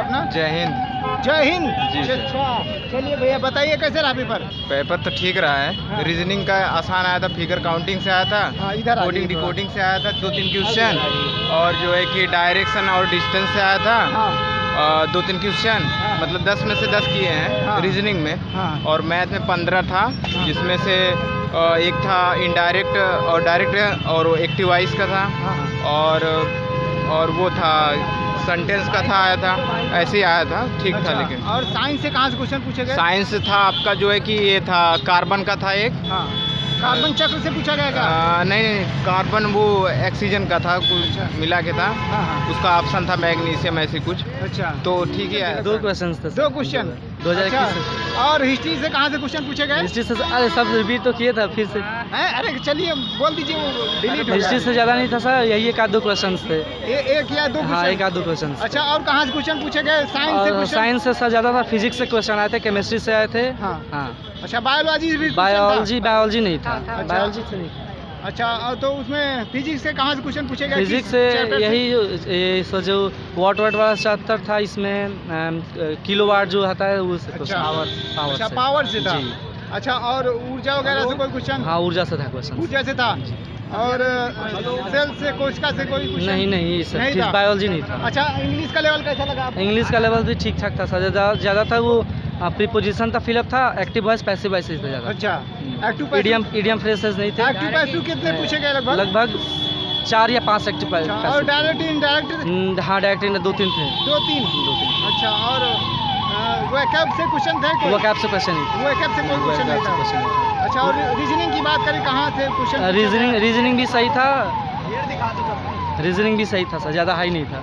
अपना? जय हिंद। जय हिंद जी सर। अच्छा, चलिए भैया बताइए कैसे रहा पेपर? पेपर तो ठीक रहा है। हाँ। रीजनिंग का आसान आया था, फिगर काउंटिंग से आया था, हाँ, इधर आ कोडिंग जाइए थोड़ा। डिकोडिंग से आया था 2-3 क्वेश्चन, और जो है कि डायरेक्शन और डिस्टेंस से आया था हाँ 2-3 क्वेश्चन। हाँ। मतलब 10 में से 10 किए हैं हाँ। रीजनिंग में। हाँ। और मैथ में 15 था, जिसमें से एक था इनडायरेक्ट और डायरेक्ट और एक्टिव वॉइस का था, हाँ और वो था सेंटेंस का था, आया था, ऐसे ही आया था, ठीक था। लेकिन और साइंस से कहाँ से क्वेश्चन पूछे गए? साइंस था आपका जो है कि ये था कार्बन का था एक। हाँ, कार्बन चक्र से पूछा गया क्या? नहीं, कार्बन वो ऑक्सीजन का था, कुछ मिला के था। हाँ उसका ऑप्शन था मैग्नीशियम, ऐसे कुछ। अच्छा, तो ठीक ही है। 2 क्वेश्चन थे। 2 क्वेश्चन 2021 और हिस्ट्री से कहाँ से क्वेश्चन पूछे गए? हिस्ट्री से अरे सब रिपीट तो किए था फिर से। हैं? अरे चलिए बोल दीजिए, वो डिलीट हो हिस्ट्री से ज़्यादा नहीं था सर, यही 1-2 क्वेश्चन थे। एक या 2 हाँ, क्वेश्चन? 1-2 क्वेश्चन। अच्छा, और कहाँ से क्वेश्चन पूछे गए? साइंस से और क्वेश्चन? साइंस से सर ज़्यादा था, फिजिक्स से क्वेश्चन आए थे, केमिस्ट्री से आए थे। हाँ। हाँ, अच्छा, बायोलॉजी भी क्वेश्चन था? बायोलॉजी नहीं था। अच्छा। बायोलॉजी से नहीं। अच्छा, और तो उसमें फिजिक्स से कहाँ से क्वेश्चन पूछे गए? फिजिक्स किस से chapter यही सो जो वाट वाला चैप्टर था, इसमें किलोवाट जो आता है वो अच्छा। पावर अच्छा, से। पावर से था। जी। अच्छा, और ऊर्जा वगैरह से कोई क्वेश्चन? हाँ, ऊर्जा से था क्वेश्चन। ऊर्जा से था। और सेल से, कोशिका से कोई क्वेश्चन? नहीं नहीं सर, था। बायोलॉजी नहीं था। अच्छा, इंग्लिश का लेवल कैसा लगा आपको? इंग्लिश का लेवल भी ठीक ठाक था सर, ज़्यादा था वो प्रीपोजिशन था, फिलअप था, एक्टिव वॉइस पैसिव वॉइस था ज़्यादा। अच्छा, एक्टिव इडियम फ्रेजेस नहीं थे। एक्टिव पैसिव कितने पूछे गए लगभग? लगभग 4 या 5 एक्टिव अच्छा, और डायरेक्ट इनडायरेक्ट? हाँ, डायरेक्ट 2-3 थे। 2-3? अच्छा, और वोकैब से क्वेश्चन थे कोई? वो कैप से क्वेश्चन नहीं था। वोकैब से कोई क्वेश्चन नहीं था? अच्छा, और रीजनिंग की बात करें, कहाँ से क्वेश्चन? रीजनिंग भी सही था, रीजनिंग भी सही था सर, ज़्यादा हाई नहीं था।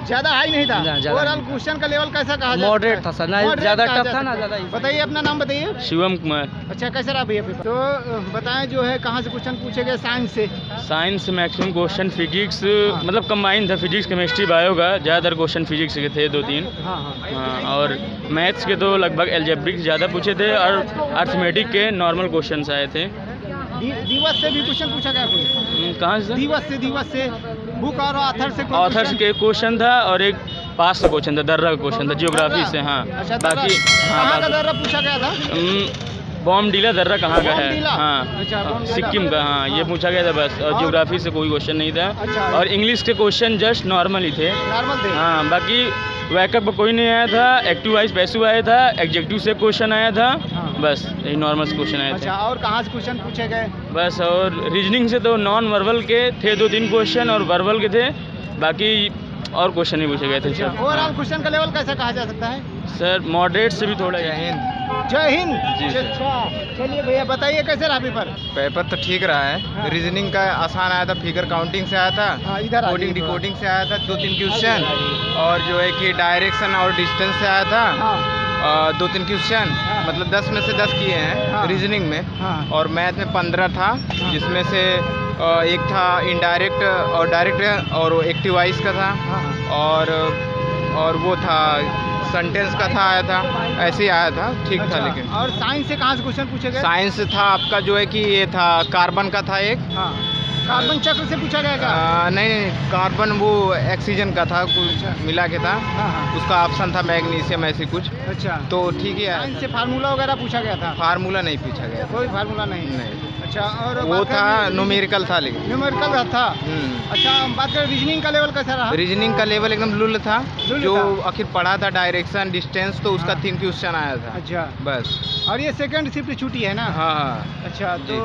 ज़्यादा हाई नहीं था? ज़्यादा ओवरऑल नहीं था। क्वेश्चन का लेवल कैसा कहा जाए? मॉडरेट था सर, ना Moderate ज़्यादा कहा टफ जा था ना सकता है। ज़्यादा easy। बताइए अपना नाम बताइए। शिवम कुमार। अच्छा, कैसा रहा भैया पेपर? तो बताएं जो है कहाँ से क्वेश्चन पूछे गए साइंस से? साइंस मैक्सिमम क्वेश्चन फिजिक्स, हाँ। मतलब कंबाइन था, फिजिक्स केमिस्ट्री बायो का ज़्यादातर क्वेश्चन फिजिक्स के थे 2-3। हाँ हाँ, और मैथ्स के तो लगभग एल्जेब्रिक ज़्यादा पूछे थे, और अर्थमेटिक के नॉर्मल क्वेश्चन आए थे। दिवस से भी क्वेश्चन पूछा गया कोई? कहाँ से? दिवस से बुक और ऑथर से कोई ऑथर्स question? के क्वेश्चन था, और एक पास का क्वेश्चन था, दर्रा का क्वेश्चन था, जियोग्राफी से। हाँ, अच्छा, बाकी कहाँ का दर्रा पूछा गया था? बॉम्बडीला दर्रा कहाँ का है? बॉम्बडीला? हाँ, अच्छा, बॉम्बडीला। सिक्किम का। हाँ, ये हाँ। पूछा गया था बस, और और? जियोग्राफी से कोई क्वेश्चन नहीं था। अच्छा। और इंग्लिश के क्वेश्चन जस्ट नॉर्मल ही थे। नॉर्मल थे? हाँ, बाकी वैकअप में कोई नहीं आया था, एक्टिव वाइज पैसिव आया था, एग्जेक्टिव से क्वेश्चन आया था। हाँ। बस यही नॉर्मल क्वेश्चन आए थे। अच्छा, और कहाँ से क्वेश्चन पूछे गए? बस, और रीजनिंग से तो नॉन वर्बल के थे 2-3 क्वेश्चन, और वर्बल के थे, बाकी और क्वेश्चन नहीं पूछे गए थे सर। ओवरऑल क्वेश्चन का लेवल कैसा कहा जा सकता है? सर मॉडरेट से भी थोड़ा। जय हिंद। जय हिंद। जी सर। अच्छा, चलिए भैया बताइए कैसे रहा पेपर? पेपर तो ठीक रहा है। हाँ। रीजनिंग का आसान आया था, फिगर काउंटिंग से आया था, हाँ, इधर आ कोडिंग जाइए थोड़ा। डिकोडिंग से आया था 2-3 क्वेश्चन, और जो है कि डायरेक्शन और डिस्टेंस से आया था हाँ 2-3 क्वेश्चन। हाँ। मतलब 10 में से 10 किए हैं हाँ। रीजनिंग में। हाँ। और मैथ में 15 था, जिसमें से एक था इनडायरेक्ट और डायरेक्ट और एक्टिव वॉइस का था, हाँ। और वो था सेंटेंस का था, आया था, ऐसे ही आया था, ठीक था। अच्छा, लेकिन और साइंस से कहाँ से क्वेश्चन पूछे गए? साइंस था आपका जो है कि ये था कार्बन का था एक। हाँ, कार्बन चक्र से पूछा गया क्या? नहीं, कार्बन वो ऑक्सीजन का था, कुछ मिला के था। हाँ। उसका ऑप्शन था मैग्नीशियम, ऐसे कुछ। अच्छा, तो ठीक है। साइंस से फार्मूला वगैरह पूछा गया था? फार्मूला नहीं पूछा गया। कोई फार्मूला नहीं? नहीं, अच्छा, और वो था न्यूमेरिकल था, लेकिन न्यूमेरिकल था। अच्छा, बात करें रीजनिंग का लेवल कैसा रहा? रीजनिंग का लेवल एकदम लुल था। लुल जो था। आखिर पढ़ा था डायरेक्शन डिस्टेंस, तो उसका हाँ। 3 क्वेश्चन आया था अच्छा, बस। और ये सेकंड शिफ्ट छुट्टी है ना? हाँ, अच्छा, तो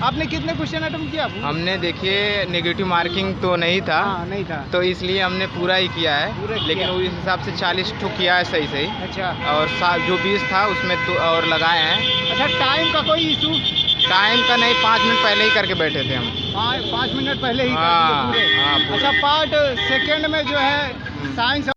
आपने कितने क्वेश्चन अटेम्प्ट किया? हमने देखिए नेगेटिव मार्किंग तो नहीं था, हाँ, नहीं था। तो इसलिए हमने पूरा ही किया पूरा है। किया। लेकिन उस हिसाब से 40 ठो किया है सही सही। अच्छा। और जो 20 था उसमें तो और लगाए हैं। अच्छा, टाइम का कोई इशू? टाइम का नहीं, 5 मिनट पहले ही करके बैठे थे हम। 5 मिनट पहले ही कर हाँ, दिए पूरे? हाँ, पूरे। अच्छा, पार्ट सेकंड में जो है साइंस